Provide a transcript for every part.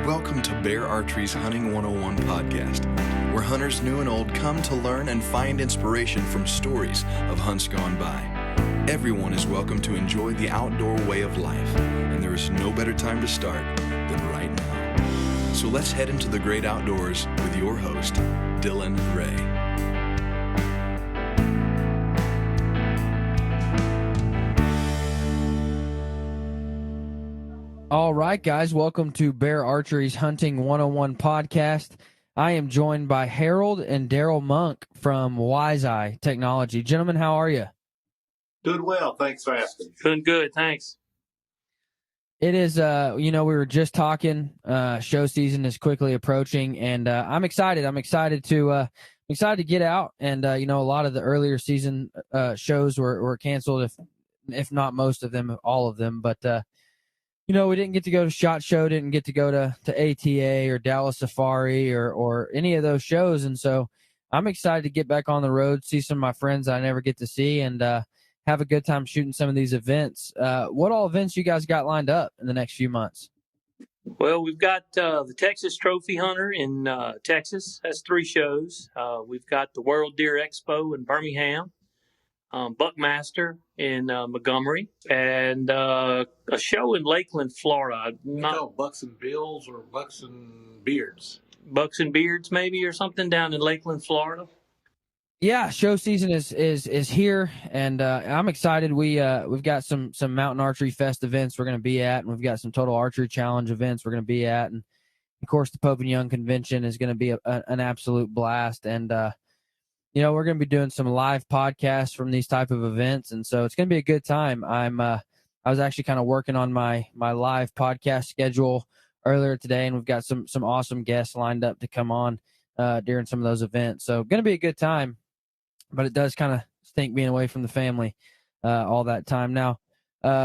Welcome to Bear Archery's Hunting 101 podcast, where hunters new and old come to learn and find inspiration from stories of hunts gone by. Everyone is welcome to enjoy the outdoor way of life, and there is no better time to start than right now. So let's head into the great outdoors with your host, Dylan Ray. All right, guys, welcome to Bear Archery's Hunting 101 podcast. I am joined by Harold and Darryl Monk from WiseEye Technology. Gentlemen, how are you? Doing well. Thanks for asking. Doing good. Thanks. It is, we were just talking, show season is quickly approaching, and I'm excited. I'm excited to get out. And, a lot of the earlier season shows were canceled, if not most of them, all of them. But, we didn't get to go to SHOT Show, didn't get to go to ATA or Dallas Safari or any of those shows. And so I'm excited to get back on the road, see some of my friends I never get to see, and have a good time shooting some of these events. What all events you guys got lined up in the next few months? Well, we've got the Texas Trophy Hunter in Texas. That's 3 shows. We've got the World Deer Expo in Birmingham, Buckmaster in Montgomery, and a show in Lakeland, Florida. Bucks and Bills or Bucks and Beards? Bucks and Beards, maybe, or something down in Lakeland, Florida. Yeah, show season is here, and I'm excited. We've got some Mountain Archery Fest events we're going to be at, and we've got some Total Archery Challenge events we're going to be at, and of course the Pope and Young Convention is going to be an absolute blast. And we're going to be doing some live podcasts from these type of events, and so it's going to be a good time. I was actually kind of working on my live podcast schedule earlier today, and we've got some awesome guests lined up to come on during some of those events. So going to be a good time. But it does kind of stink being away from the family all that time. Now,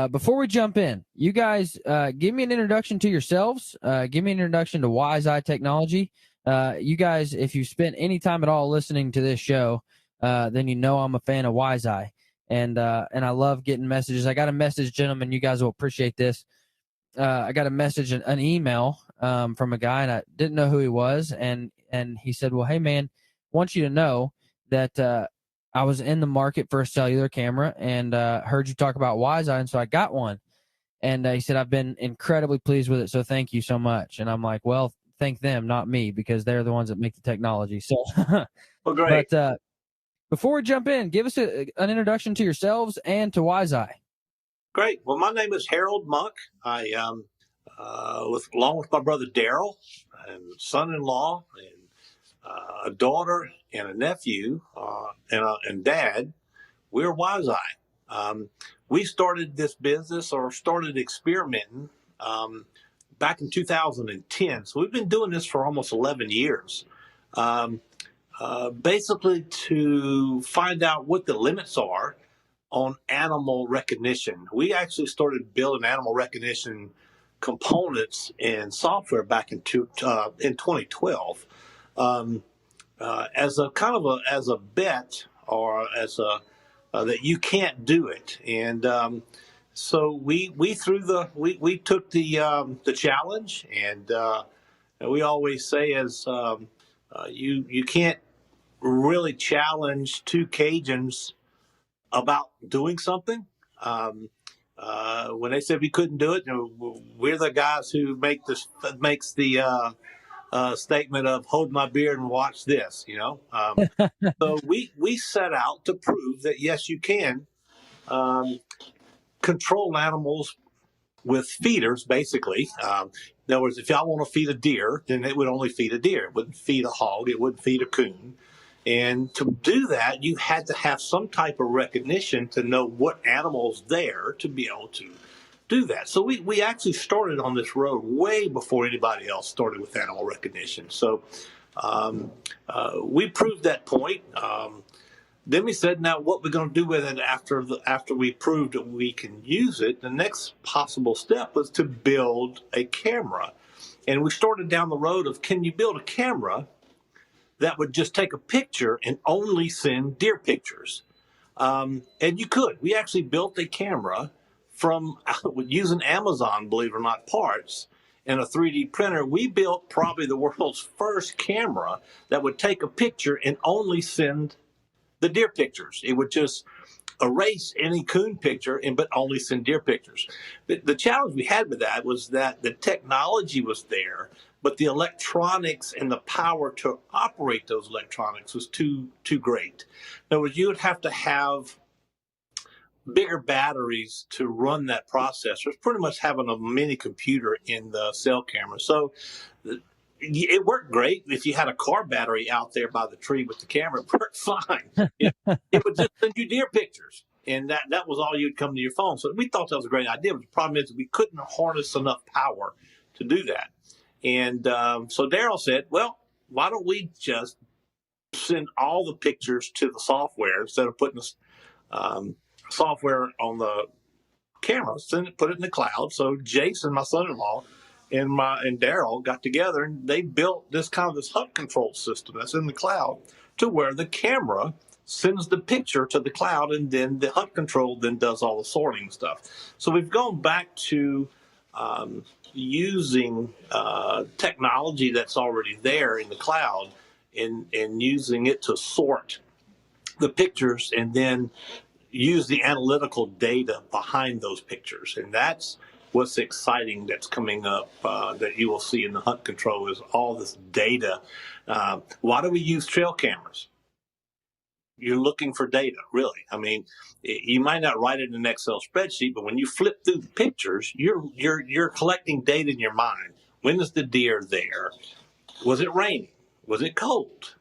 before we jump in, you guys give me an introduction to yourselves. Give me an introduction to WiseEye Technology. You guys, if you spent any time at all listening to this show, then you know I'm a fan of WiseEye. And I love getting messages. I got a message, gentlemen. You guys will appreciate this. I got a message, an email from a guy, and I didn't know who he was. And he said, well, hey, man, I want you to know that I was in the market for a cellular camera and heard you talk about WiseEye, and so I got one. And he said, I've been incredibly pleased with it, so thank you so much. And I'm like, well, thank them, not me, because they're the ones that make the technology. So, well, great. But before we jump in, give us an introduction to yourselves and to WiseEye. Great. Well, my name is Harold Monk. I along with my brother Darryl, and son-in-law, and a daughter and a nephew, and dad, we're WiseEye. We started this business, or started experimenting, back in 2010. So we've been doing this for almost 11 years, basically to find out what the limits are on animal recognition. We actually started building animal recognition components and software back in 2012. As a bet, or as that you can't do it. And so we took the challenge, and we always say, as you can't really challenge 2 Cajuns about doing something. When they said we couldn't do it, we're the guys who makes the statement of hold my beer and watch this, So we set out to prove that, yes, you can control animals with feeders, basically. In other words, if y'all want to feed a deer, then it would only feed a deer. It wouldn't feed a hog. It wouldn't feed a coon. And to do that, you had to have some type of recognition to know what animal's there to be able to do that. So we actually started on this road way before anybody else started with animal recognition. So we proved that point. Then we said, now what we're going to do with it after we proved that we can use it, the next possible step was to build a camera. And we started down the road of, can you build a camera that would just take a picture and only send deer pictures? And you could. We actually built a camera from using Amazon, believe it or not, parts, and a 3D printer, we built probably the world's first camera that would take a picture and only send the deer pictures. It would just erase any coon picture but only send deer pictures. The challenge we had with that was that the technology was there, but the electronics and the power to operate those electronics was too great. In other words, you would have to have bigger batteries to run that processor. It's pretty much having a mini computer in the cell camera. So it worked great. If you had a car battery out there by the tree with the camera, it worked fine. It would just send you deer pictures, and that was all you'd come to your phone. So we thought that was a great idea. But the problem is we couldn't harness enough power to do that. And so Darryl said, well, why don't we just send all the pictures to the software instead of putting software on the camera, put it in the cloud. So Jason, my son-in-law, and Darryl got together, and they built this hunt control system that's in the cloud to where the camera sends the picture to the cloud, and then the hunt control then does all the sorting stuff. So we've gone back to using technology that's already there in the cloud and using it to sort the pictures and then use the analytical data behind those pictures. And that's what's exciting that's coming up that you will see in the hunt control is all this data. Why do we use trail cameras? You're looking for data, really. I mean, you might not write it in an Excel spreadsheet, but when you flip through the pictures, you're collecting data in your mind. When is the deer there? Was it raining? Was it cold?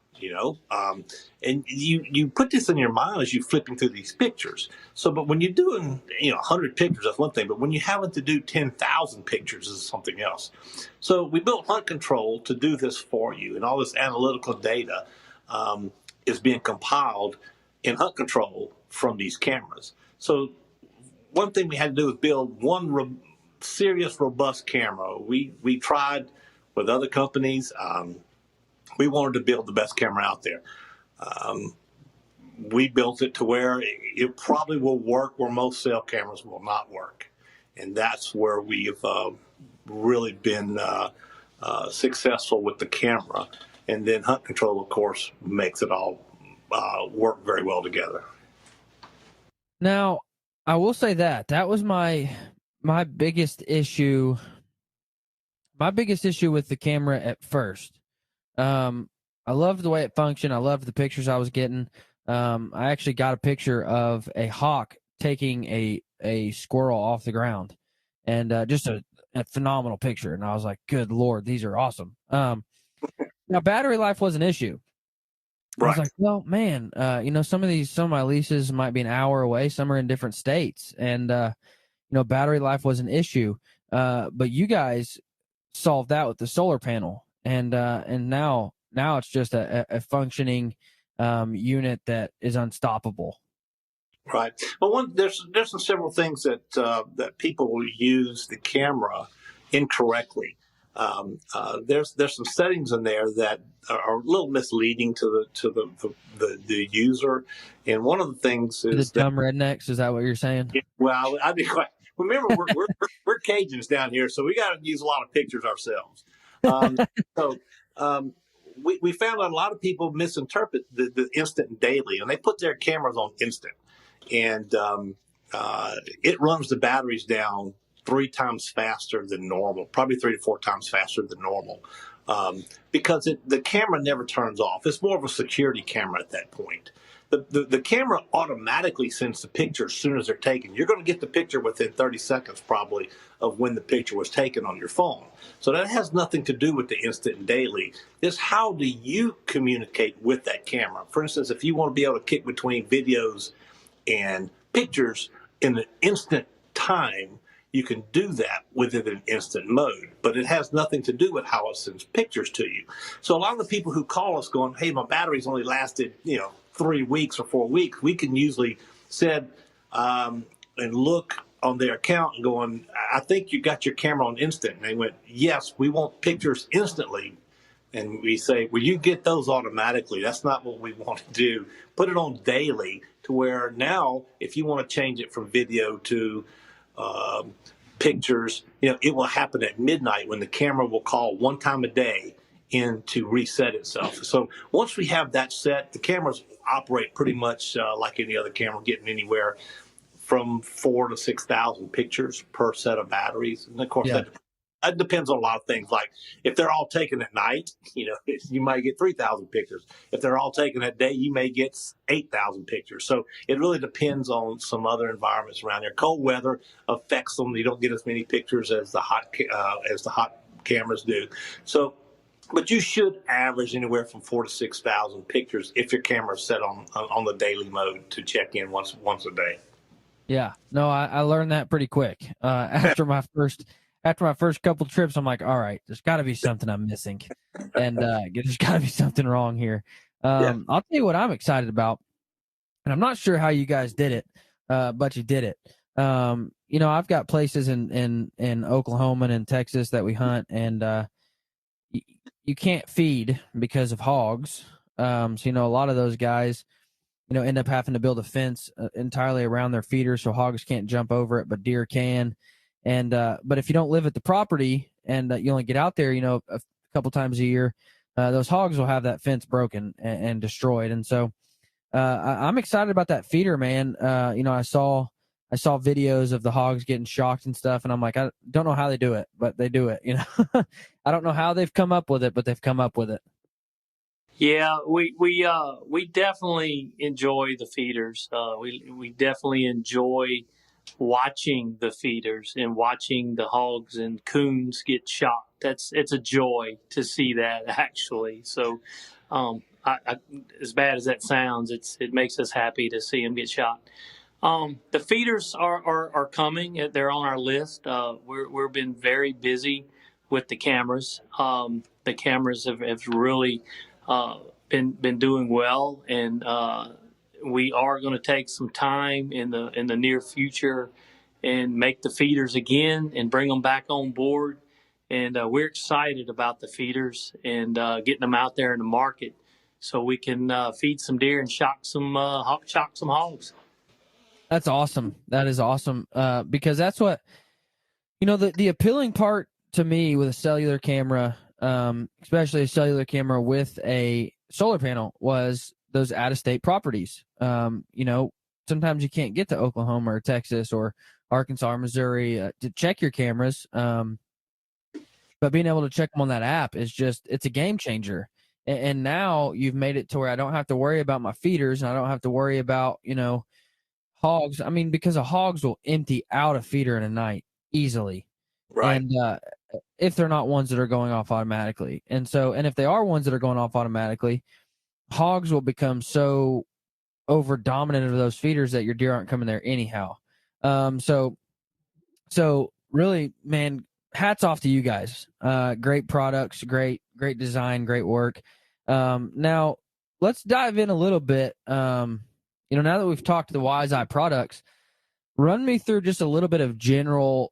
And you put this in your mind as you're flipping through these pictures. So, but when you're doing 100 pictures, that's one thing. But when you're having to do 10,000 pictures, is something else. So we built Hunt Control to do this for you, and all this analytical data is being compiled in Hunt Control from these cameras. So one thing we had to do was build one serious, robust camera. We tried with other companies. We wanted to build the best camera out there. We built it to where it probably will work where most cell cameras will not work. And that's where we've really been successful with the camera. And then Hunt Control, of course, makes it all work very well together. Now, I will say that was my biggest issue. My biggest issue with the camera at first. I loved the way it functioned. I loved the pictures I was getting. I actually got a picture of a hawk taking a squirrel off the ground, and just a phenomenal picture. And I was like, good Lord, these are awesome. Now battery life was an issue. Right. I was like, well, man, some of my leases might be an hour away. Some are in different states, and battery life was an issue. But you guys solved that with the solar panel, and now it's just a functioning unit that is unstoppable. Right. Well, there's several things that people will use the camera incorrectly. There's some settings in there that are a little misleading to the user, and one of the things is the dumb rednecks. Is that what you're saying? Well, I'd be quite. Remember, we're Cajuns down here, so we got to use a lot of pictures ourselves. We found out a lot of people misinterpret the instant and daily, and they put their cameras on instant, and it runs the batteries down 3 times faster than normal, probably 3 to 4 times faster than normal, because the camera never turns off. It's more of a security camera at that point. The camera automatically sends the picture as soon as they're taken. You're going to get the picture within 30 seconds probably of when the picture was taken on your phone. So that has nothing to do with the instant and daily. It's how do you communicate with that camera? For instance, if you want to be able to kick between videos and pictures in an instant time, you can do that within an instant mode, but it has nothing to do with how it sends pictures to you. So a lot of the people who call us going, hey, my battery's only lasted, 3 weeks or 4 weeks, we can usually sit and look on their account and going, I think you got your camera on instant. And they went, yes, we want pictures instantly. And we say, well, you get those automatically. That's not what we want to do. Put it on daily to where now if you want to change it from video to pictures. It will happen at midnight when the camera will call one time a day in to reset itself. So once we have that set, the cameras operate pretty much like any other camera, getting anywhere from 4,000 to 6,000 pictures per set of batteries. And of course, Yeah. that depends on a lot of things. Like if they're all taken at night, you might get 3,000 pictures. If they're all taken at day, you may get 8,000 pictures. So it really depends on some other environments around there. Cold weather affects them. You don't get as many pictures as the hot cameras do. So, but you should average anywhere from 4,000 to 6,000 pictures if your camera is set on the daily mode to check in once a day. Yeah, no, I learned that pretty quick. After my first couple trips, I'm like, all right, there's got to be something I'm missing, and there's got to be something wrong here. I'll tell you what I'm excited about, and I'm not sure how you guys did it, but you did it. I've got places in Oklahoma and in Texas that we hunt, and you can't feed because of hogs. So a lot of those guys, end up having to build a fence entirely around their feeder so hogs can't jump over it, but deer can. And but if you don't live at the property and you only get out there, a couple times a year, those hogs will have that fence broken and destroyed. And so I'm excited about that feeder, man. I saw videos of the hogs getting shocked and stuff, and I'm like, I don't know how they do it, but they do it. I don't know how they've come up with it, but they've come up with it. Yeah, we definitely enjoy the feeders. We definitely enjoy watching the feeders and watching the hogs and coons get shot. It's a joy to see that, actually. So, as bad as that sounds, it makes us happy to see them get shot. The feeders are coming. They're on our list. We've been very busy with the cameras. The cameras have really been doing well, and we are going to take some time in the near future and make the feeders again and bring them back on board. And we're excited about the feeders and getting them out there in the market so we can feed some deer and shock some hogs. That's awesome. That is awesome. Because that's what, the appealing part to me with a cellular camera, especially a cellular camera with a solar panel, was those out-of-state properties. Sometimes you can't get to Oklahoma or Texas or Arkansas or Missouri to check your cameras. But being able to check them on that app is it's a game changer. And now you've made it to where I don't have to worry about my feeders, and I don't have to worry about, hogs. I mean, because the hogs will empty out a feeder in a night easily. Right. And if they're not ones that are going off automatically. And if they are ones that are going off automatically, hogs will become so over dominant of those feeders that your deer aren't coming there anyhow. So really, man, hats off to you guys. Great products, great design, great work. Now let's dive in a little bit. Now that we've talked to the WiseEye products, run me through just a little bit of general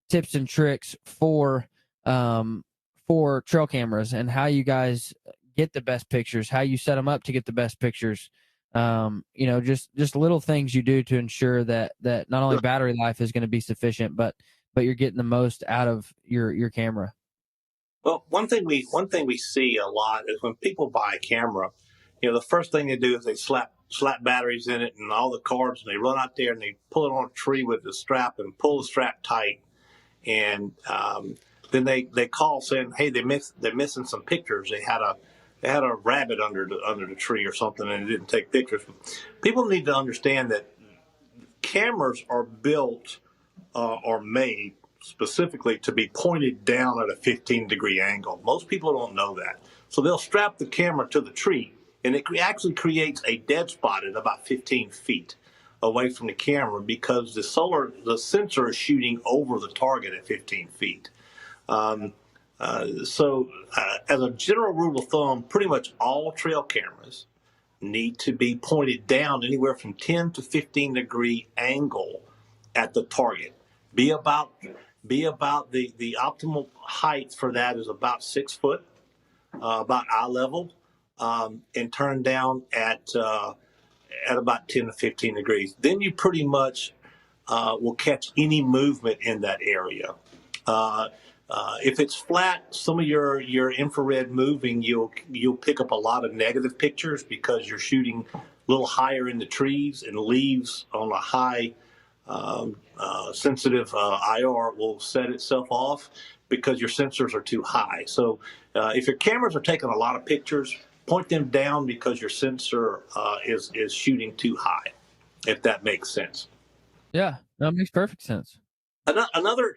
tips and tricks for trail cameras and how you guys get the best pictures, how you set them up to get the best pictures. Just little things you do to ensure that not only battery life is going to be sufficient, but you're getting the most out of your camera. Well, one thing we see a lot is when people buy a camera, the first thing they do is they slap batteries in it and all the cords, and they run out there and they pull it on a tree with the strap and pull the strap tight, and then they call saying, hey, they're missing some pictures. They had a rabbit under the tree or something, and it didn't take pictures. People need to understand that cameras are built or made specifically to be pointed down at a 15-degree angle. Most people don't know that. So they'll strap the camera to the tree, and it actually creates a dead spot at about 15 feet away from the camera because the sensor is shooting over the target at 15 feet. So as a general rule of thumb, pretty much all trail cameras need to be pointed down anywhere from 10 to 15 degree angle at the target. Be about the optimal height for that is about 6 foot, about eye level, and turn down at about 10 to 15 degrees. Then you pretty much will catch any movement in that area. If it's flat, some of your infrared moving, you'll pick up a lot of negative pictures because you're shooting a little higher in the trees, and leaves on a high sensitive IR will set itself off because your sensors are too high. So if your cameras are taking a lot of pictures, point them down because your sensor is shooting too high, if that makes sense. Yeah, that makes perfect sense. Another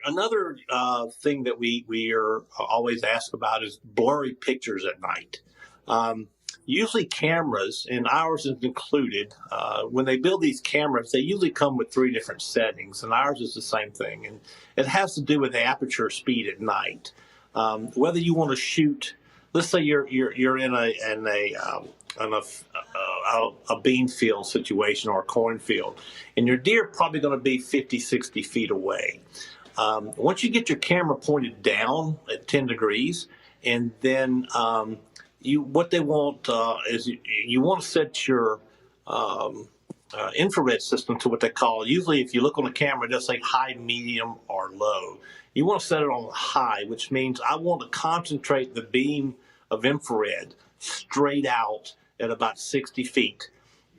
thing that we are always asked about is blurry pictures at night. Usually cameras, and ours is included, when they build these cameras, they usually come with 3 different settings, and ours is the same thing. And it has to do with the aperture speed at night. Whether you want to shoot, let's say you're in a bean field situation or a cornfield, and your deer are probably going to be 50, 60 feet away. Once you get your camera pointed down at 10 degrees, and then what they want is you want to set your infrared system to what they call, usually if you look on the camera, they'll say high, medium, or low. You want to set it on high, which means I want to concentrate the beam of infrared straight out at about 60 feet.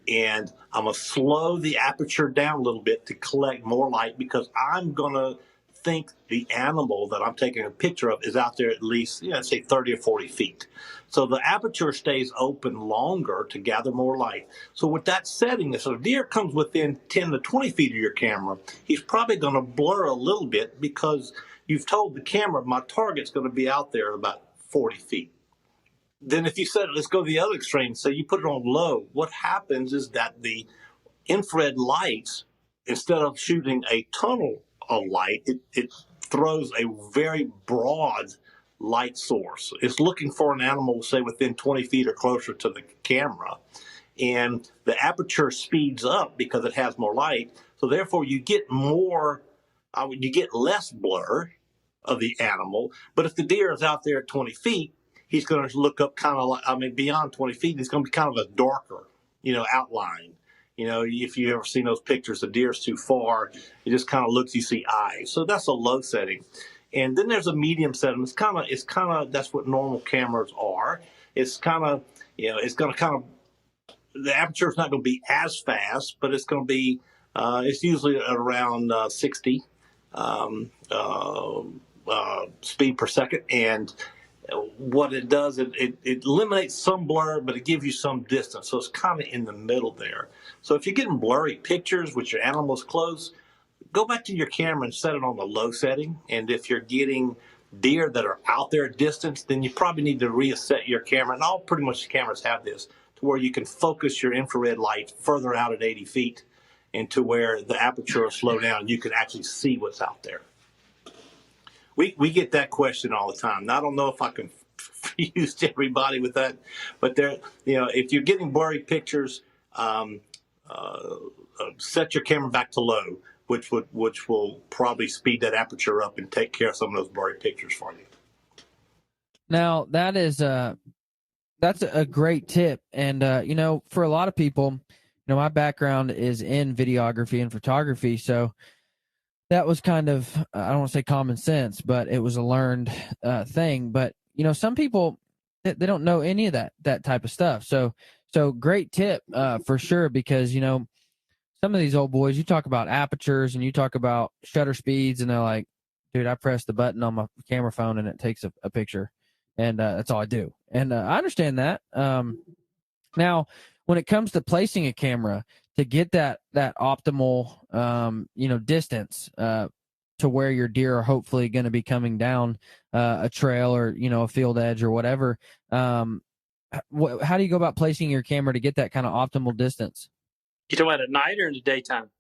And I'm going to slow the aperture down a little bit to collect more light, because I'm going to think the animal that I'm taking a picture of is out there at least, say 30 or 40 feet. So the aperture stays open longer to gather more light. So with that setting, if a deer comes within 10 to 20 feet of your camera, he's probably going to blur a little bit because you've told the camera my target's going to be out there about 40 feet. Then if you said, let's go to the other extreme, so you put it on low, what happens is that the infrared lights, instead of shooting a tunnel of light, it throws a very broad light source. It's looking for an animal, say, within 20 feet or closer to the camera. And the aperture speeds up because it has more light. So therefore, you get less blur of the animal. But if the deer is out there at 20 feet, he's going to look up kind of like, beyond 20 feet, he's going to be kind of a darker, outline. If you've ever seen those pictures, the deer's too far, it just kind of looks, you see eyes. So that's a low setting. And then there's a medium setting. It's kind of, that's what normal cameras are. It's kind of, it's going to the aperture is not going to be as fast, but it's going to be, it's usually around 60 speed per second. And what it does, it eliminates some blur, but it gives you some distance. So it's kind of in the middle there. So if you're getting blurry pictures with your animals close, go back to your camera and set it on the low setting. And if you're getting deer that are out there at distance, then you probably need to reset your camera. And all pretty much cameras have this, to where you can focus your infrared light further out at 80 feet and to where the aperture will slow down and you can actually see what's out there. We get that question all the time. Now, I don't know if I can use everybody with that, but if you're getting blurry pictures, set your camera back to low, which will probably speed that aperture up and take care of some of those blurry pictures for you. Now, that's a great tip. And, for a lot of people, my background is in videography and photography. So that was kind of, I don't want to say common sense, but it was a learned thing. But, some people, they don't know any of that type of stuff. So great tip for sure, because, some of these old boys, you talk about apertures and you talk about shutter speeds, and they're like, dude, I press the button on my camera phone and it takes a picture. And that's all I do. And I understand that. Now, when it comes to placing a camera to get that optimal, distance to where your deer are hopefully going to be coming down a trail or, a field edge or whatever, how do you go about placing your camera to get that kind of optimal distance? You talking about at night or in the daytime?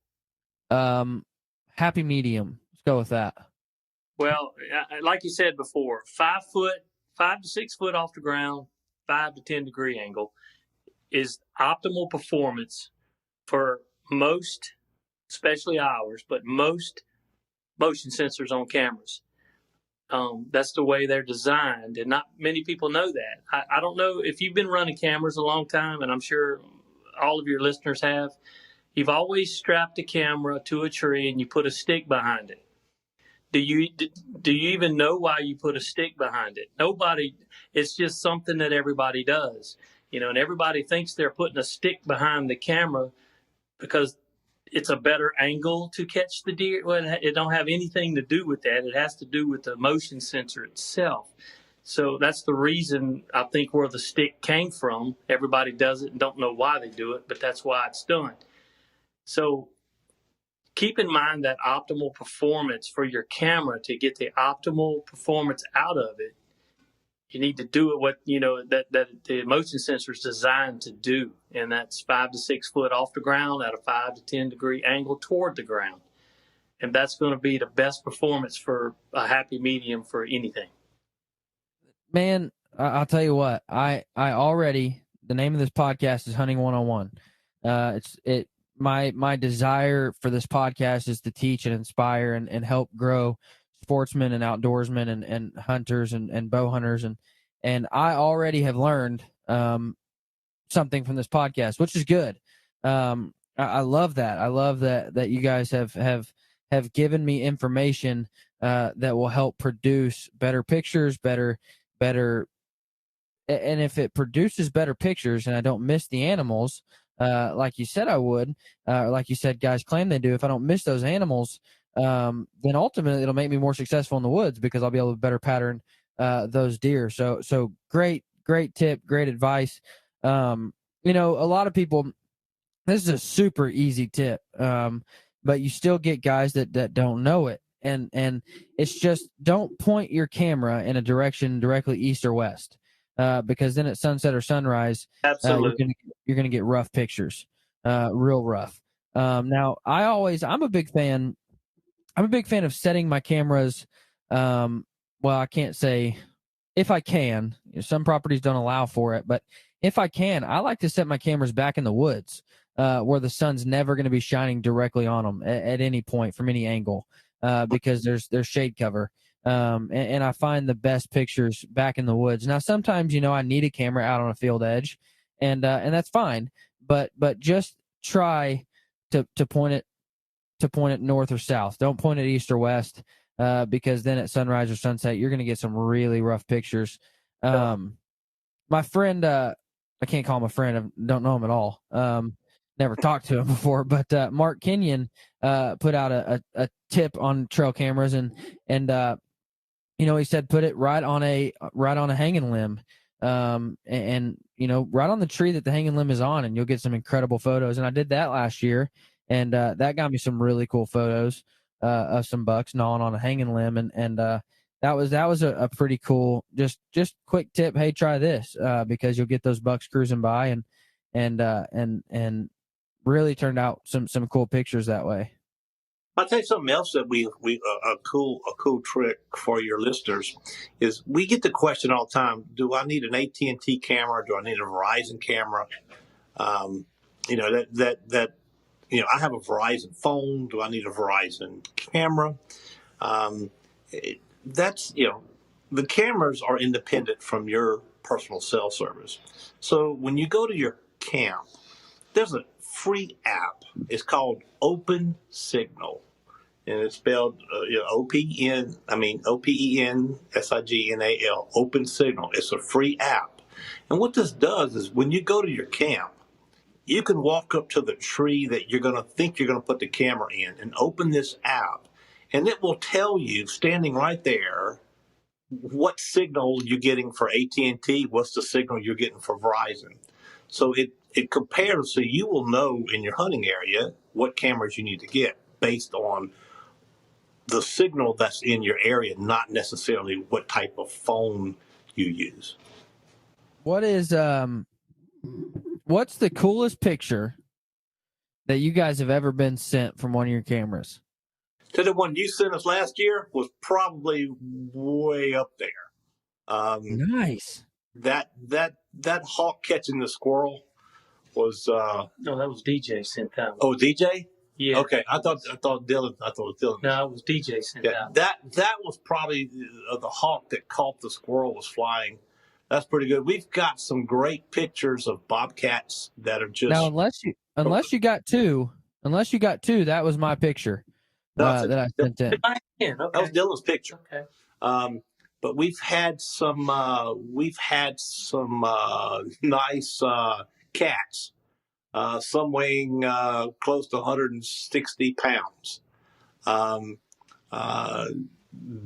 Happy medium. Let's go with that. Well, like you said before, 5 to 6 foot off the ground, 5 to 10 degree angle is optimal performance for most, especially ours, but most motion sensors on cameras. That's the way they're designed, and not many people know that. I don't know if you've been running cameras a long time, and I'm sure all of your listeners have. You've always strapped a camera to a tree and you put a stick behind it. Do you even know why you put a stick behind it? Nobody. It's just something that everybody does, and everybody thinks they're putting a stick behind the camera because it's a better angle to catch the deer. Well, it don't have anything to do with that. It has to do with the motion sensor itself. So that's the reason I think where the stick came from. Everybody does it and don't know why they do it, but that's why it's done. So keep in mind that optimal performance for your camera. To get the optimal performance out of it, you need to do it that the motion sensor is designed to do, and that's 5 to 6 foot off the ground at a 5 to 10 degree angle toward the ground. And that's going to be the best performance for a happy medium for anything. Man, I'll tell you what, I already, the name of this podcast is Hunting 101. My desire for this podcast is to teach and inspire and help grow sportsmen and outdoorsmen and hunters and bow hunters. And I already have learned something from this podcast, which is good. I love that. I love that you guys have given me information that will help produce better pictures, better. And if it produces better pictures and I don't miss the animals, like you said I would, like you said guys claim they do, if I don't miss those animals, then ultimately it'll make me more successful in the woods because I'll be able to better pattern those deer. So great tip, great advice. A lot of people, this is a super easy tip, but you still get guys that don't know it. And it's just, don't point your camera in a direction directly east or west, because then at sunset or sunrise, Absolutely, you're gonna get rough pictures, real rough. Now, I'm a big fan of setting my cameras. Well, I can't say if I can. Some properties don't allow for it, but if I can, I like to set my cameras back in the woods, where the sun's never going to be shining directly on them at any point from any angle. Because there's shade cover. And I find the best pictures back in the woods. Now, sometimes, I need a camera out on a field edge, and that's fine. But just try to point it north or south. Don't point it east or west, because then at sunrise or sunset, you're going to get some really rough pictures. My friend, I can't call him a friend. I don't know him at all. Never talked to him before, but Mark Kenyon put out a tip on trail cameras, and he said put it right on a hanging limb, and right on the tree that the hanging limb is on, and you'll get some incredible photos. And I did that last year, and that got me some really cool photos of some bucks gnawing on a hanging limb, and that was a pretty cool just quick tip. Hey, try this, because you'll get those bucks cruising by, and really turned out some cool pictures that way. I'll tell you something else that a cool trick for your listeners is we get the question all the time: do I need an AT&T camera? Do I need a Verizon camera? I have a Verizon phone. Do I need a Verizon camera? The cameras are independent from your personal cell service. So when you go to your camp, there's a free app. It's called Open Signal, and it's spelled OPENSIGNAL. Open Signal. It's a free app, and what this does is when you go to your camp, you can walk up to the tree that you're going to put the camera in, and open this app, and it will tell you standing right there what signal you're getting for AT&T, what's the signal you're getting for Verizon. So it compares, so you will know in your hunting area what cameras you need to get based on the signal that's in your area, not necessarily what type of phone you use. What's the coolest picture that you guys have ever been sent from one of your cameras? So the one you sent us last year was probably way up there. Nice. That hawk catching the squirrel was. No, that was DJ sent that one. Oh, DJ. Yeah. Okay, I thought Dylan. I thought it was Dylan. No, it was DJ sent Yeah, that was probably the hawk that caught the squirrel was flying. That's pretty good. We've got some great pictures of bobcats that are just. Now, unless you got two, Unless you got two, that was my picture that I sent in. Okay. That was Dylan's picture. Okay. But we've had some nice cats, some weighing close to 160 pounds.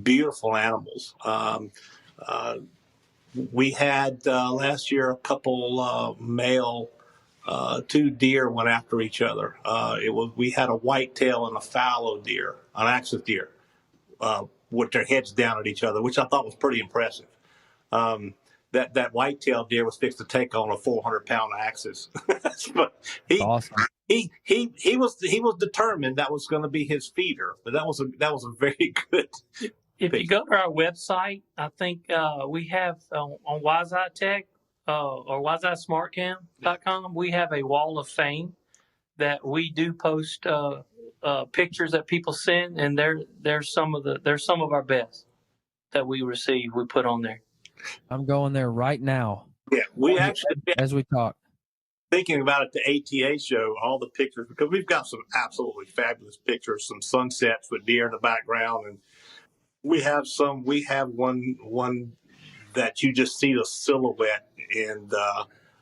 Beautiful animals. We had last year a couple male. Two deer went after each other. We had a whitetail and a fallow deer, an axis deer, with their heads down at each other, which I thought was pretty impressive. That whitetail deer was fixed to take on a 400-pound axis, but Awesome. he was determined that was going to be his feeder. But that was a very good. If you go to our website, I think we have on WiseEye Tech or WiseEyeSmartCam.com, we have a wall of fame that we do post pictures that people send, and there's some of our best that we receive. We put on there. I'm going there right now. Yeah, we actually, as we talk, thinking about it, the ATA show, all the pictures, because we've got some absolutely fabulous pictures, some sunsets with deer in the background, and we have one that you just see the silhouette and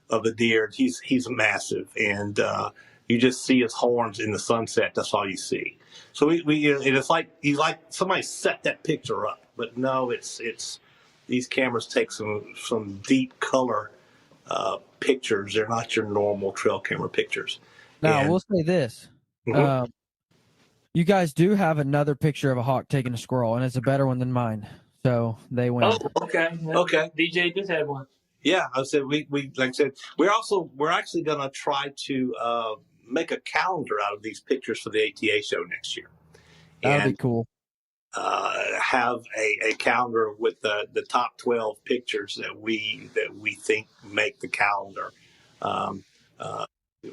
of the deer. He's massive, and you just see his horns in the sunset. That's all you see. So it's like somebody set that picture up, but no, it's these cameras take some deep color pictures. They're not your normal trail camera pictures. Now, we'll say this. Mhm. You guys do have another picture of a hawk taking a squirrel, and it's a better one than mine. So they win. Oh, okay. Okay. DJ just had one. Yeah, I said we like I said we're actually going to try to make a calendar out of these pictures for the ATA show next year. That'd be cool. Have a calendar with the top 12 pictures that we think make the calendar,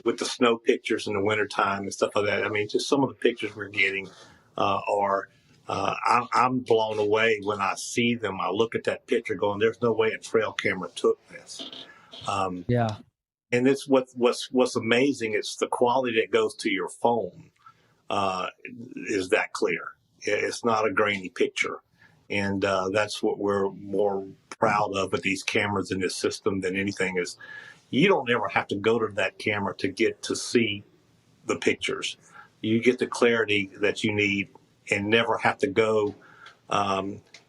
with the snow pictures in the wintertime and stuff like that. I mean, just some of the pictures we're getting are I'm blown away when I see them. I look at that picture going, there's no way a trail camera took this. Yeah. And it's what's amazing. It's the quality that goes to your phone is that clear. It's not a grainy picture. And that's what we're more proud of with these cameras in this system than anything is you don't ever have to go to that camera to get to see the pictures. You get the clarity that you need and never have to go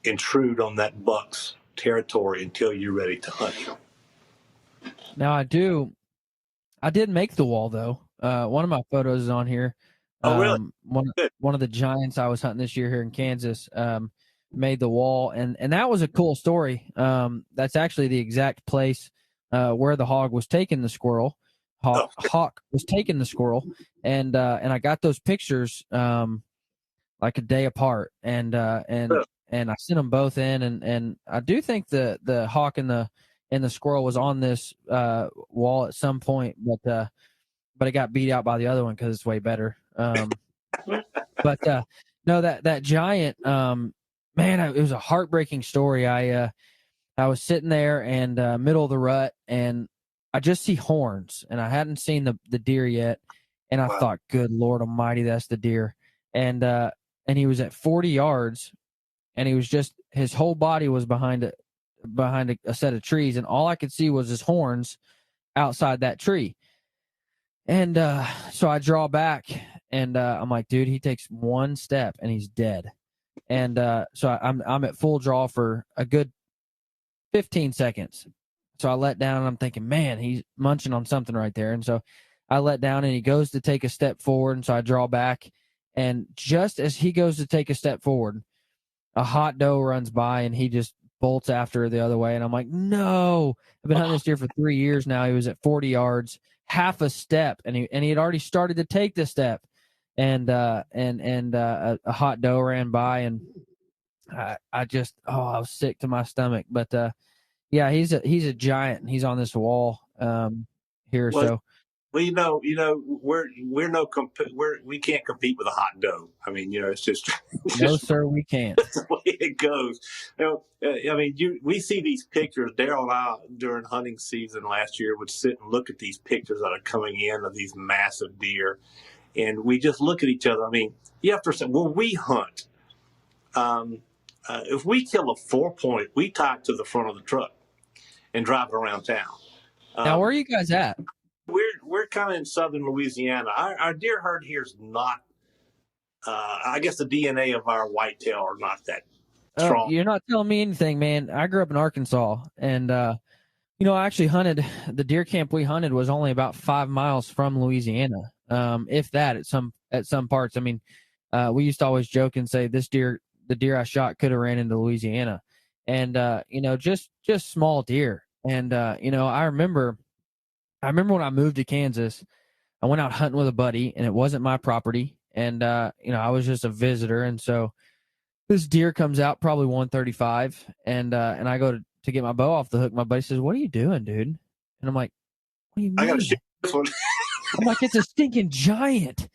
intrude on that buck's territory until you're ready to hunt him. Now I did make the wall though. One of my photos is on here. Oh, really? One of the giants I was hunting this year here in Kansas made the wall, and that was a cool story. That's actually the exact place where the hog was taking the squirrel. Hawk was taking the squirrel, and I got those pictures like a day apart, and I sent them both in, and I do think the hawk and the squirrel was on this wall at some point, but it got beat out by the other one because it's way better. But no, that giant, man, it was a heartbreaking story. I was sitting there and middle of the rut, and I just see horns, and I hadn't seen the deer yet, and I thought, good Lord Almighty, that's the deer, and he was at 40 yards, and he was just his whole body was behind a set of trees, and all I could see was his horns outside that tree. And so I draw back, and I'm like, dude, he takes one step and he's dead. And so I'm at full draw for a good 15 seconds. So I let down, and I'm thinking, man, he's munching on something right there. And so I let down, and he goes to take a step forward, and so I draw back. And just as he goes to take a step forward, a hot doe runs by, and he just bolts after the other way. And I'm like, no, I've been hunting this deer for 3 years now. He was at 40 yards, half a step, and he had already started to take the step. And a hot doe ran by, and I was sick to my stomach. But yeah, he's a giant, and he's on this wall here. Well, we can't compete with a hot doe. I mean, it's just no, sir, we can't. That's the way it goes. I mean, we see these pictures. Darryl and I, during hunting season last year, would sit and look at these pictures that are coming in of these massive deer, And we just look at each other. I mean, you have to say, well, we hunt. If we kill a 4-point, we tie it to the front of the truck and drive it around town. Now, where are you guys at? We're kind of in southern Louisiana. Our deer herd here is not. I guess the DNA of our whitetail are not that strong. You're not telling me anything, man. I grew up in Arkansas, and I actually hunted. The deer camp we hunted was only about 5 miles from Louisiana, if that. At some parts, I mean, we used to always joke and say the deer I shot could have ran into Louisiana, and just small deer. And I remember when I moved to Kansas, I went out hunting with a buddy, and it wasn't my property, and I was just a visitor, and so this deer comes out probably 135, and I go to get my bow off the hook. My buddy says, "What are you doing, dude?" And I'm like, "What do you mean?" I got to shoot this one. I'm like, "It's a stinking giant."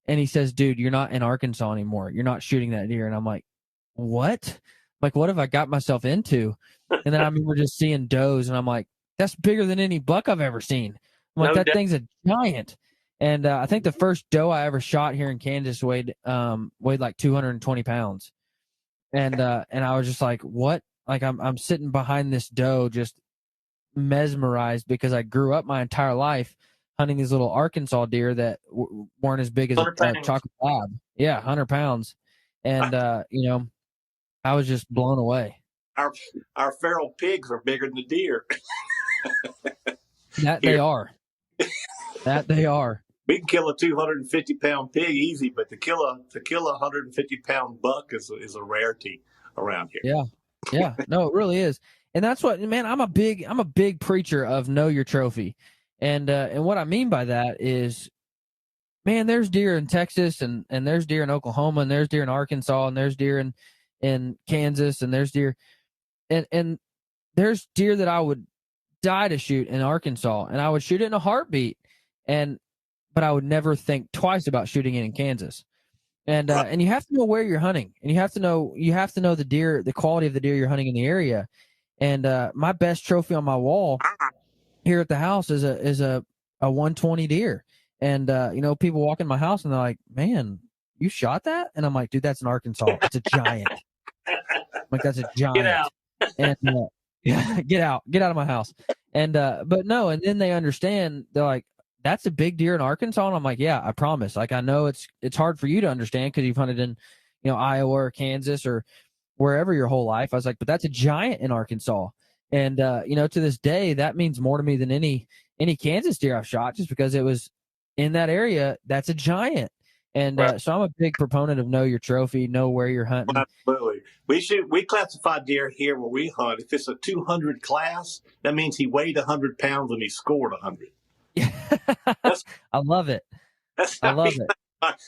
And he says, "Dude, you're not in Arkansas anymore. You're not shooting that deer." And I'm like, "What?" Like, what have I got myself into? And then I remember just seeing does, and I'm like, "That's bigger than any buck I've ever seen." I'm like, "That thing's a giant." And I think the first doe I ever shot here in Kansas weighed like 220 pounds. And I was just like, "What?" Like, I'm sitting behind this doe, just mesmerized, because I grew up my entire life hunting these little Arkansas deer that weren't as big as a chocolate lab. Yeah, 100 pounds. And I was just blown away. Our feral pigs are bigger than the deer. That they are. That they are. We can kill a 250-pound pig easy, but to kill a 150-pound buck is a rarity around here. Yeah. No, it really is. And that's what, man, I'm a big preacher of know your trophy. And what I mean by that is, man, there's deer in Texas, and there's deer in Oklahoma, and there's deer in Arkansas, and there's deer in Kansas, and there's deer and there's deer that I would die to shoot in Arkansas, and I would shoot it in a heartbeat, but I would never think twice about shooting it in Kansas. And you have to know where you're hunting, and you have to know the deer, the quality of the deer you're hunting in the area. And my best trophy on my wall here at the house is a 120 deer. And people walk in my house and they're like, "Man, you shot that?" And I'm like, "Dude, that's in Arkansas. It's a giant." I'm like, "That's a giant." Get out. And yeah, get out of my house. And but no, and then they understand. They're like, "That's a big deer in Arkansas." And I'm like, "Yeah, I promise. Like, I know it's hard for you to understand because you've hunted in, Iowa or Kansas or wherever your whole life." I was like, "But that's a giant in Arkansas." And to this day, that means more to me than any Kansas deer I've shot, just because it was in that area. That's a giant. And Right. So I'm a big proponent of know your trophy, know where you're hunting. Absolutely. We classify deer here where we hunt. If it's a 200 class, that means he weighed 100 pounds and he scored 100. I love it. That's I how love we- it.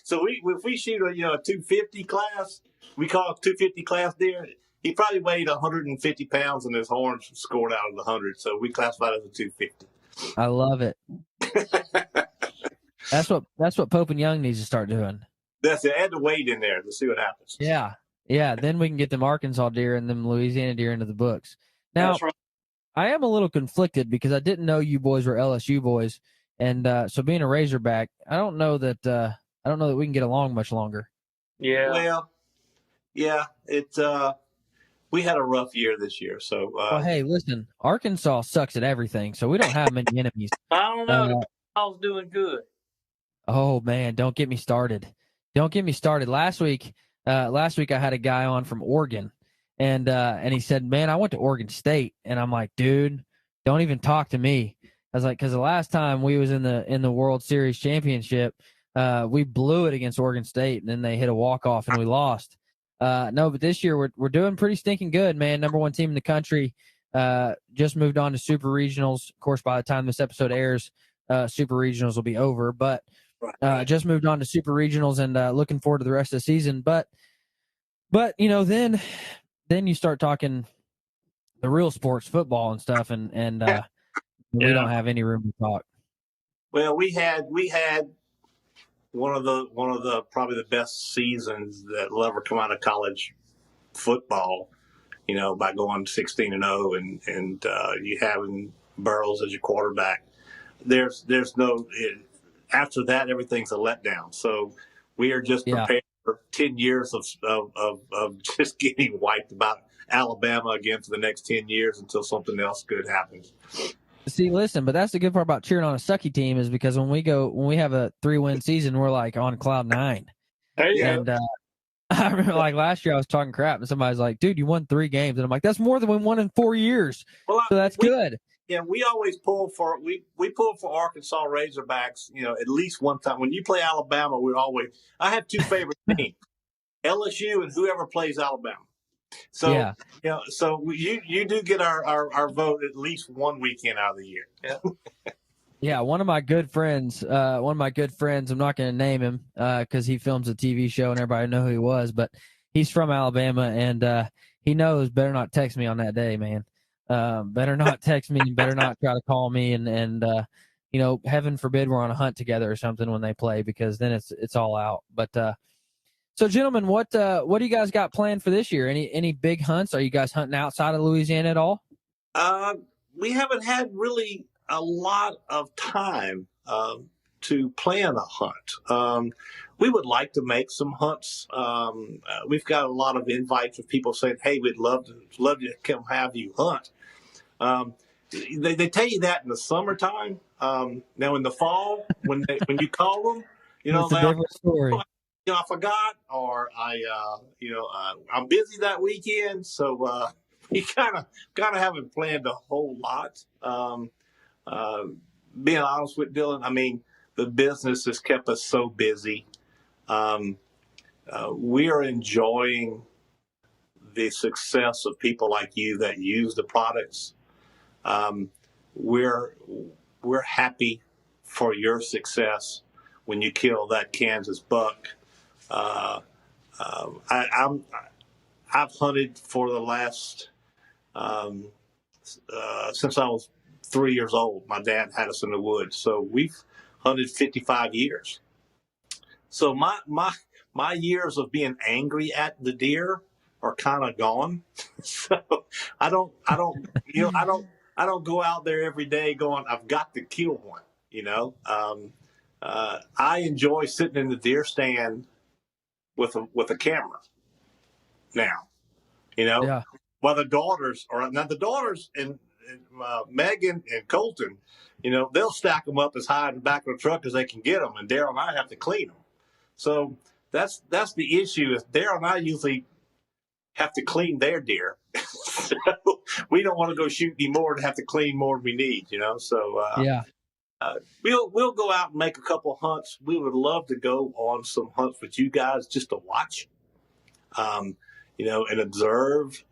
So if we shoot a 250 class, we call it 250 class deer. He probably weighed 150 pounds and his horns scored out of the 100. So we classify it as a 250. I love it. That's what Pope and Young needs to start doing. That's it. Add the weight in there to see what happens. Yeah. Then we can get them Arkansas deer and them Louisiana deer into the books. Now, That's right. I am a little conflicted because I didn't know you boys were LSU boys, and so being a Razorback, I don't know that we can get along much longer. Yeah. Well, yeah, we had a rough year this year. So, Well, hey, listen, Arkansas sucks at everything, so we don't have many enemies. I don't know. I was doing good. Oh man, don't get me started. Last week I had a guy on from Oregon, and he said, "Man, I went to Oregon State," and I'm like, "Dude, don't even talk to me." I was like, because the last time we was in the World Series championship, we blew it against Oregon State, and then they hit a walk-off and we lost. No, but this year we're doing pretty stinking good, man. Number one team in the country. Just moved on to Super Regionals. Of course, by the time this episode airs, Super Regionals will be over. But just moved on to Super Regionals and looking forward to the rest of the season. But then you start talking the real sports, football and stuff, and we don't have any room to talk. Well, we had one of the probably the best seasons that will ever come out of college football. By going 16-0 and you having Burrows as your quarterback. There's no after that, everything's a letdown. So we are just prepared for 10 years of just getting wiped about Alabama again for the next 10 years until something else good happens. See, listen, but that's the good part about cheering on a sucky team is because when we have a 3-win season, we're like on cloud 9. And I remember like last year I was talking crap and somebody's like, dude, you won 3 games. And I'm like, that's more than we won in 4 years. Well, so that's good. Yeah, we always pull for Arkansas Razorbacks, at least one time. When you play Alabama, I have 2 favorite teams, LSU and whoever plays Alabama. So so you do get our vote at least one weekend out of the year. Yeah. Yeah, one of my good friends, I'm not going to name him because he films a TV show and everybody know who he was, but he's from Alabama and he knows better not text me on that day, man. Better not text me, better not try to call me and heaven forbid we're on a hunt together or something when they play because then it's all out. But so gentlemen, what do you guys got planned for this year? Any big hunts? Are you guys hunting outside of Louisiana at all? We haven't had really a lot of time to plan a hunt. We would like to make some hunts. We've got a lot of invites of people saying, "Hey, we'd love to come have you hunt." They tell you that in the summertime. Now in the fall, when you call them, it's a different story. I forgot, or I'm busy that weekend, so we kind of haven't planned a whole lot. Being honest with Dylan, I mean, the business has kept us so busy. We are enjoying the success of people like you that use the products. We're happy for your success when you kill that Kansas buck. I've hunted for the last since I was 3 years old. My dad had us in the woods, so we've hunted 55 years. So my years of being angry at the deer are kind of gone. So I don't go out there every day going, I've got to kill one. I enjoy sitting in the deer stand with a camera now. While the daughters and Megan and Colton, they'll stack them up as high in the back of the truck as they can get them, and Darryl and I have to clean them. So that's the issue. Is Darryl and I usually have to clean their deer, so we don't want to go shoot any more and have to clean more than we need. So we'll go out and make a couple hunts. We would love to go on some hunts with you guys just to watch, and observe.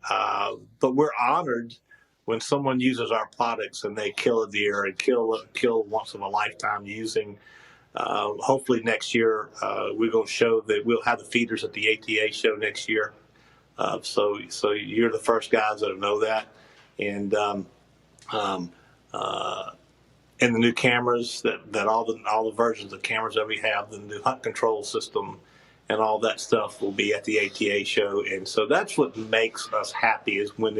But we're honored when someone uses our products and they kill a deer and kill once in a lifetime using. Hopefully next year we're going to show that we'll have the feeders at the ATA show next year. So you're the first guys that know that, and the new cameras that all the versions of cameras that we have, the new hunt control system, and all that stuff will be at the ATA show. And so that's what makes us happy is when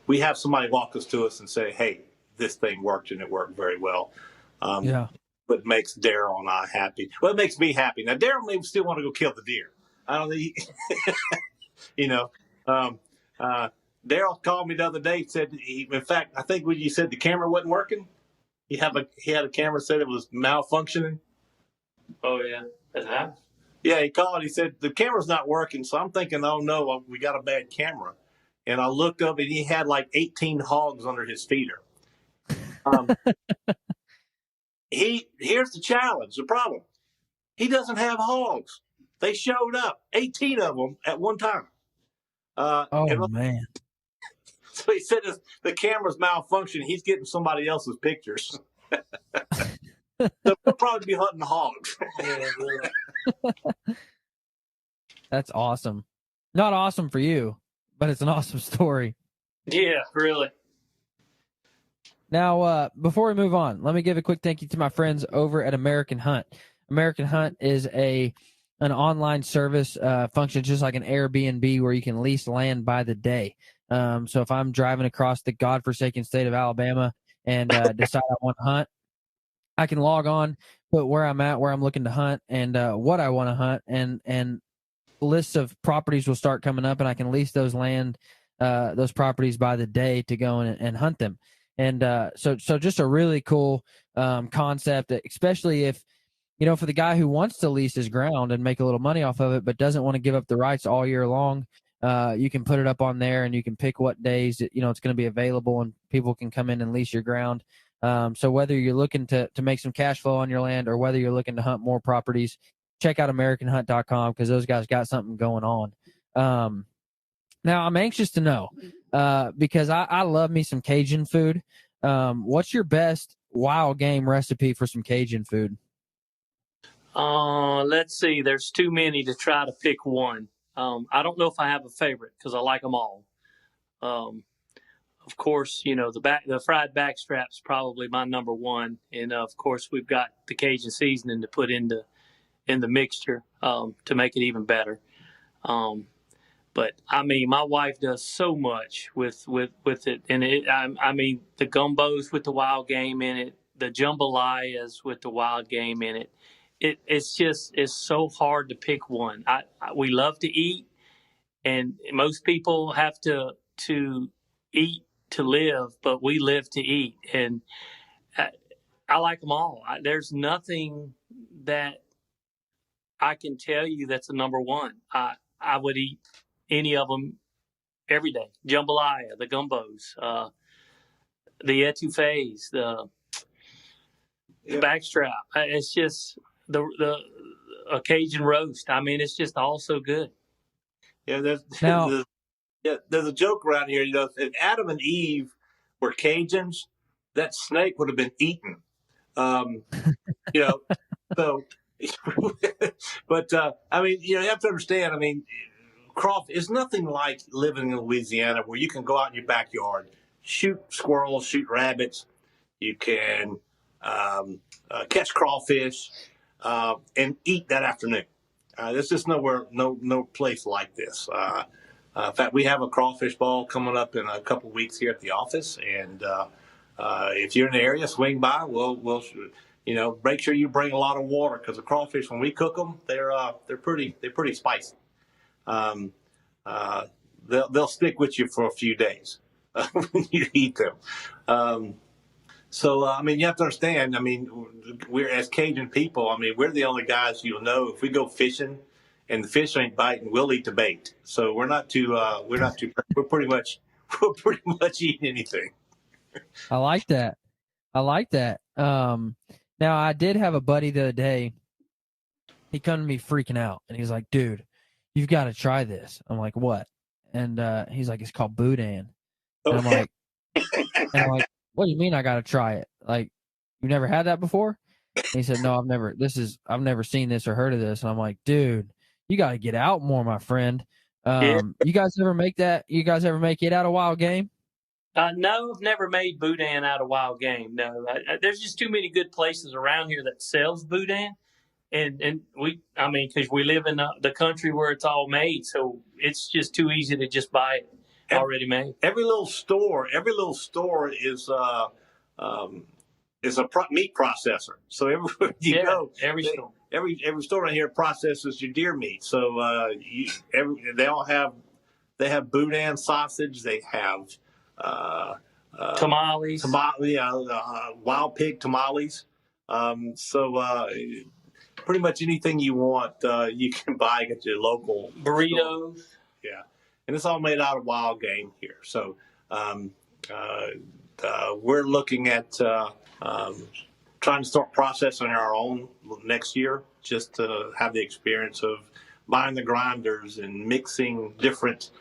we have somebody walk us to us and say, "Hey, this thing worked and it worked very well." What makes Darryl and I happy? Well, it makes me happy. Now, Darryl may still want to go kill the deer. I don't think, Darryl called me the other day and said, in fact, I think when you said the camera wasn't working, he had a camera said it was malfunctioning. Oh, yeah. That happened. Yeah, he called. He said, the camera's not working. So I'm thinking, oh, no, we got a bad camera. And I looked up and he had like 18 hogs under his feeder. Here's the challenge, the problem. He doesn't have hogs. They showed up, 18 of them at one time. Man. So he said the camera's malfunctioning. He's getting somebody else's pictures. So we'll probably be hunting hogs. Yeah, really. That's awesome. Not awesome for you, but it's an awesome story. Yeah, really. Now, before we move on, let me give a quick thank you to my friends over at American Hunt. American Hunt is an online service, functions just like an Airbnb where you can lease land by the day. So if I'm driving across the godforsaken state of Alabama and decide I want to hunt, I can log on, put where I'm at, where I'm looking to hunt, and what I want to hunt, and lists of properties will start coming up, and I can lease those those properties by the day to go and hunt them. And so just a really cool concept, especially if, for the guy who wants to lease his ground and make a little money off of it, but doesn't want to give up the rights all year long. You can put it up on there, and you can pick what days it's going to be available, and people can come in and lease your ground. So whether you're looking to make some cash flow on your land, or whether you're looking to hunt more properties, check out AmericanHunt.com, because those guys got something going on. Now I'm anxious to know, because I love me some Cajun food. What's your best wild game recipe for some Cajun food? Let's see. There's too many to try to pick one. I don't know if I have a favorite, because I like them all. Of course, the fried backstrap's probably my number one, and of course we've got the Cajun seasoning to put in the mixture to make it even better. But I mean, my wife does so much with it, and I mean, the gumbos with the wild game in it, the jambalayas with the wild game in it. It's so hard to pick one. We love to eat, and most people have to eat to live, but we live to eat, and I like them all. There's nothing that I can tell you that's a number one. I would eat any of them every day. Jambalaya, the gumbos, the etouffees, the backstrap. It's just the Cajun roast. I mean, it's just all so good. Yeah, there's a joke around here. If Adam and Eve were Cajuns, that snake would have been eaten. So, but I mean, you have to understand. I mean, crawfish is nothing like living in Louisiana, where you can go out in your backyard, shoot squirrels, shoot rabbits. You can catch crawfish and eat that afternoon. There's just no place like this. In fact, we have a crawfish ball coming up in a couple weeks here at the office, and if you're in the area, swing by. We'll make sure you bring a lot of water, because the crawfish, when we cook them, they're pretty spicy. They'll stick with you for a few days when you eat them. So I mean, you have to understand. I mean, we're, as Cajun people, I mean, we're the only guys you'll know, if we go fishing and the fish ain't biting, we'll eat the bait. So we're pretty much eating anything. I like that. Now I did have a buddy the other day. He come to me freaking out, and he's like, "Dude, you've got to try this." I'm like, "What?" And he's like, "It's called Boudin." And I'm like, "What do you mean I got to try it? Like, you never had that before?" And he said, "No, I've never seen this or heard of this." And I'm like, "Dude, you got to get out more, my friend." You guys ever make that? You guys ever make it out of wild game? No, I've never made Boudin out of wild game. No, there's just too many good places around here that sells Boudin. And because we live in the country where it's all made, so it's just too easy to just buy it already made. Every little store is a meat processor. So everywhere you go, every store in here processes your deer meat. So they have Boudin sausage. They have tamales, wild pig tamales. Pretty much anything you want, you can buy at your local burritos. Store. Yeah, and it's all made out of wild game here. So we're looking at trying to start processing our own next year, just to have the experience of buying the grinders and mixing different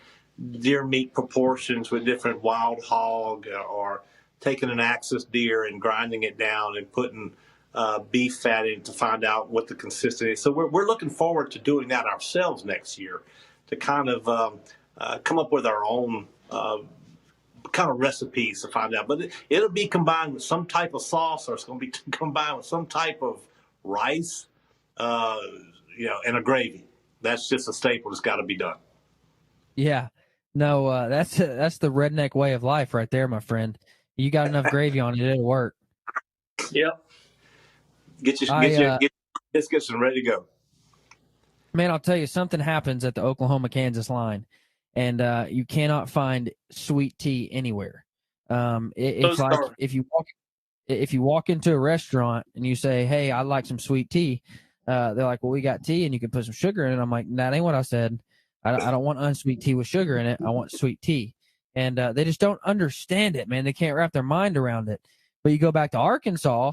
deer meat proportions with different wild hog, or taking an axis deer and grinding it down and putting beef fat in to find out what the consistency is. So we're looking forward to doing that ourselves next year, to kind of come up with our own kind of recipes to find out. But it'll be combined with some type of sauce, or it's going to be combined with some type of rice, and a gravy. That's just a staple that's got to be done. Yeah. No, that's the redneck way of life right there, my friend. You got enough gravy on it, it'll work. Yep. Get your biscuits and ready to go. Man, I'll tell you, something happens at the Oklahoma-Kansas line, and you cannot find sweet tea anywhere. It's like if you walk into a restaurant and you say, "Hey, I'd like some sweet tea," they're like, "Well, we got tea, and you can put some sugar in it." I'm like, "That ain't what I said. I don't want unsweet tea with sugar in it. I want sweet tea." And they just don't understand it, man. They can't wrap their mind around it. But you go back to Arkansas,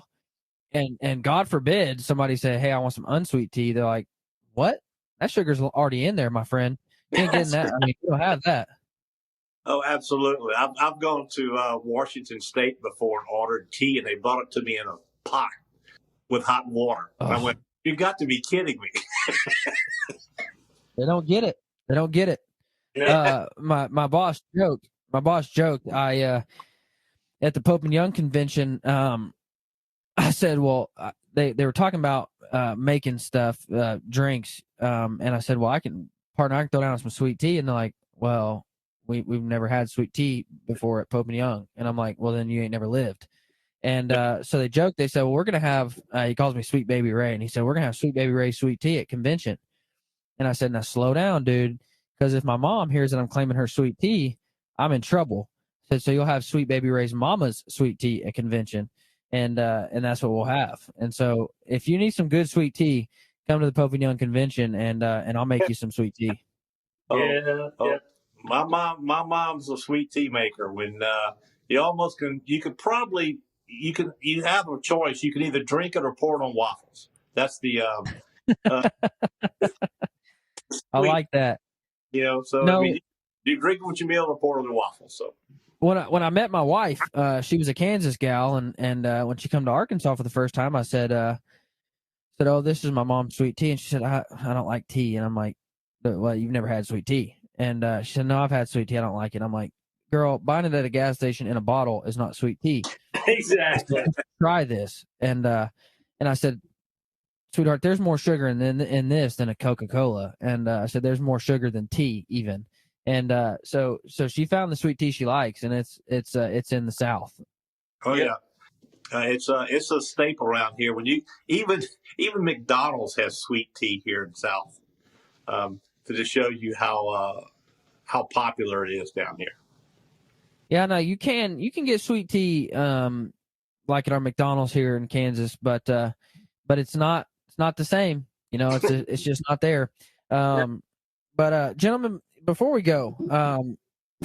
and God forbid somebody say, "Hey, I want some unsweet tea." They're like, "What? That sugar's already in there, my friend. You ain't getting that. I mean, you don't have that." Oh, absolutely. I've gone to Washington State before and ordered tea, and they brought it to me in a pot with hot water. Oh. I went, "You got to be kidding me!" They don't get it. They don't get it. My boss joked. I at the Pope and Young convention. I said, well, they were talking about making stuff, drinks, and I said, well, I can throw down some sweet tea, and they're like, well, we've never had sweet tea before at Pope and Young, and I'm like, well, then you ain't never lived. And so they joked. They said, well, we're gonna have. He calls me Sweet Baby Ray, and he said, we're gonna have Sweet Baby Ray sweet tea at convention. And I said, now slow down, dude, because if my mom hears that I'm claiming her sweet tea, I'm in trouble. I said, so you'll have Sweet Baby Ray's mama's sweet tea at convention. And that's what we'll have. And so if you need some good sweet tea, come to the Pope and Young convention, and I'll make you some sweet tea. Yeah. My mom's a sweet tea maker. When you have a choice. You can either drink it or pour it on waffles. That's the I like that. So no, I mean, you drink it with your meal or pour it on the waffles. So when I met my wife, she was a Kansas gal, and when she come to Arkansas for the first time, I said, "Oh, this is my mom's sweet tea," and she said, "I don't like tea," and I'm like, "Well, you've never had sweet tea?" And she said, "No, I've had sweet tea. I don't like it." I'm like, "Girl, buying it at a gas station in a bottle is not sweet tea." Exactly. Try this, and I said, "Sweetheart, there's more sugar in this than a Coca-Cola," and I said, "There's more sugar than tea, even." And so she found the sweet tea she likes, and it's in the South. Oh yeah, it's a staple around here. When you even McDonald's has sweet tea here in the South, to just show you how popular it is down here. Yeah, no, you can get sweet tea like at our McDonald's here in Kansas, but it's not the same. It's just not there. But gentlemen, before we go,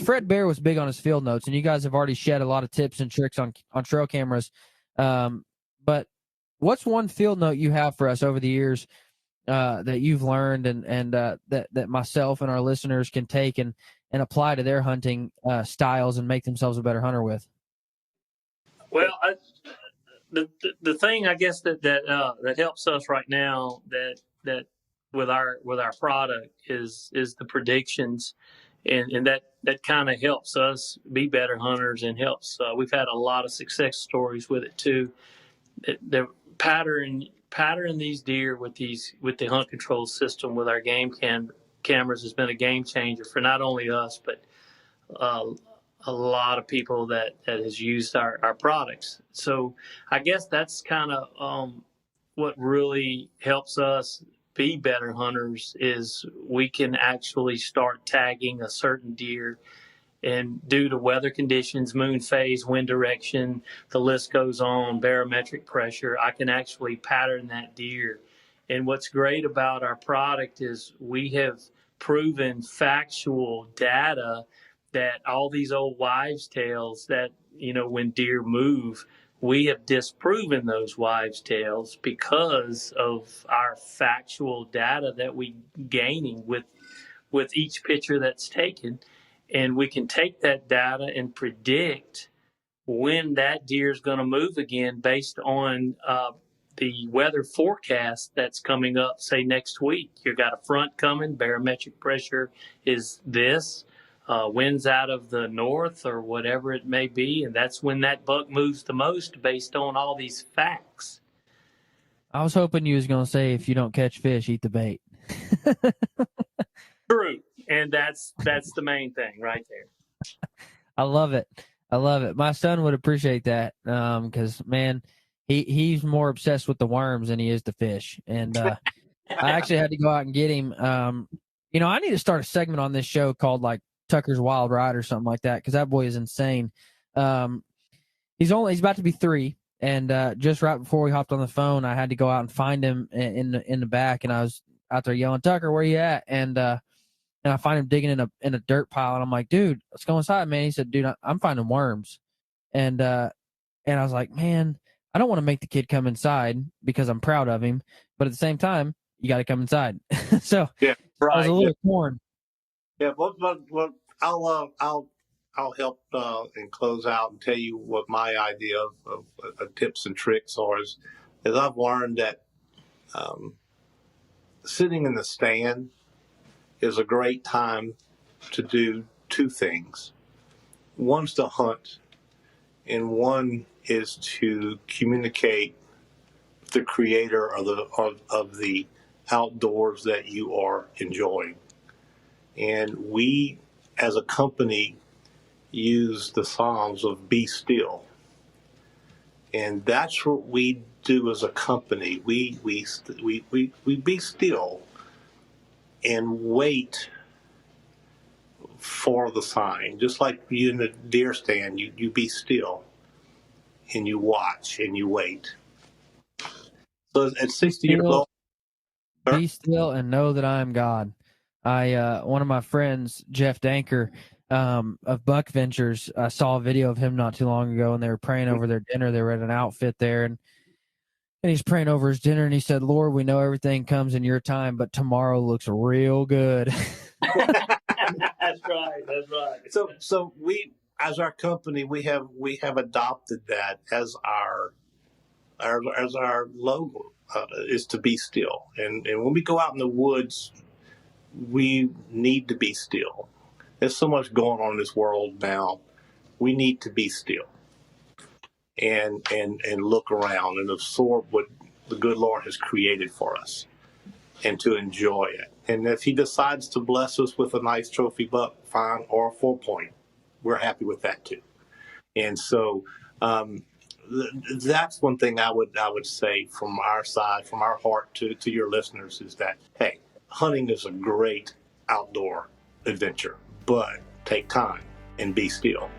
Fred Bear was big on his field notes, and you guys have already shed a lot of tips and tricks on trail cameras. But what's one field note you have for us over the years that you've learned and that myself and our listeners can take and apply to their hunting styles and make themselves a better hunter with? Well, the thing I guess that helps us right now that with our product is the predictions, and that kind of helps us be better hunters and helps. We've had a lot of success stories with it too. The pattern these deer with the hunt control system with our game cameras has been a game changer for not only us but a lot of people that has used our products. So I guess that's kind of what really helps us be better hunters is we can actually start tagging a certain deer, and due to weather conditions, moon phase, wind direction, the list goes on, barometric pressure, I can actually pattern that deer. And what's great about our product is we have proven factual data that all these old wives' tales that, when deer move, we have disproven those wives' tales because of our factual data that we gaining with each picture that's taken. And we can take that data and predict when that deer is going to move again based on the weather forecast that's coming up, say next week. You've got a front coming, barometric pressure is this, winds out of the north or whatever it may be, and that's when that buck moves the most based on all these facts. I was hoping you was going to say, if you don't catch fish, eat the bait. True, and that's the main thing right there. I love it. My son would appreciate that because, man, he's more obsessed with the worms than he is the fish. And I actually had to go out and get him. I need to start a segment on this show called like Tucker's Wild Ride or something like that, because that boy is insane. He's about to be 3, and just right before we hopped on the phone, I had to go out and find him in the back, and I was out there yelling, "Tucker, where you at?" And I find him digging in a dirt pile, and I'm like, "Dude, let's go inside, man." He said, "Dude, I'm finding worms," and I was like, "Man, I don't want to make the kid come inside because I'm proud of him, but at the same time, you got to come inside." So Yeah, right. I was a little torn. Yeah, but I'll help and close out and tell you what my idea of tips and tricks are. Is I've learned that sitting in the stand is a great time to do 2 things. One's to hunt, and one is to communicate with the creator of the outdoors that you are enjoying. And we, as a company, use the Psalms of be still. And that's what we do as a company. We be still and wait for the sign. Just like you in the deer stand, you be still and you watch and you wait. So at 60 years old, be still and know that I am God. One of my friends, Jeff Danker, of Buck Ventures, I saw a video of him not too long ago, and they were praying over their dinner. They were at an outfit there, and he's praying over his dinner, and he said, "Lord, we know everything comes in your time, but tomorrow looks real good." That's right. That's right. So we, as our company, we have adopted that as our logo, is to be still. And when we go out in the woods, we need to be still. There's so much going on in this world now. We need to be still and look around and absorb what the good Lord has created for us and to enjoy it. And if he decides to bless us with a nice trophy buck, fine, or a 4-point, we're happy with that too. And so that's one thing I would say from our side, from our heart to your listeners, is that, hey, hunting is a great outdoor adventure, but take time and be still.